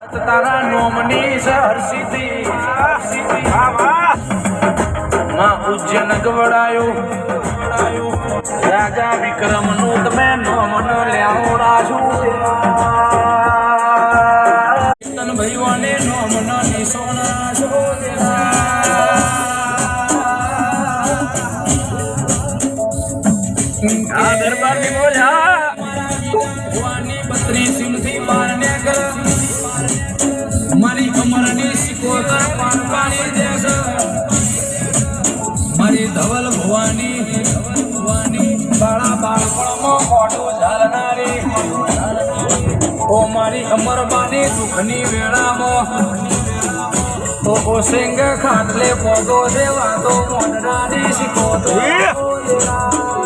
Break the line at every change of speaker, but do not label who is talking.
તારા નોમની હરસિદ્ધિ માં ઉજ્જૈન ગવડાયો રાજા વિક્રમ નું તમે નોમન લ્યાવો રાજુ તન ભાઈઓને નોમન નિશોના છો આ દરબાર ની બોલ્યા ભવાની 32 સિંહથી મારને કર મારી કમરની સિકોતર પાણી દેશ મારી ધવલ ભવાની બાળા બાળપણમાં મોઢું ઝાલનારી ઓ મારી અમરબાની દુઃખની વેળામાં ઓ સિંગ ખાટલે પોગો દેવા તો મોઢડાની સિકોતર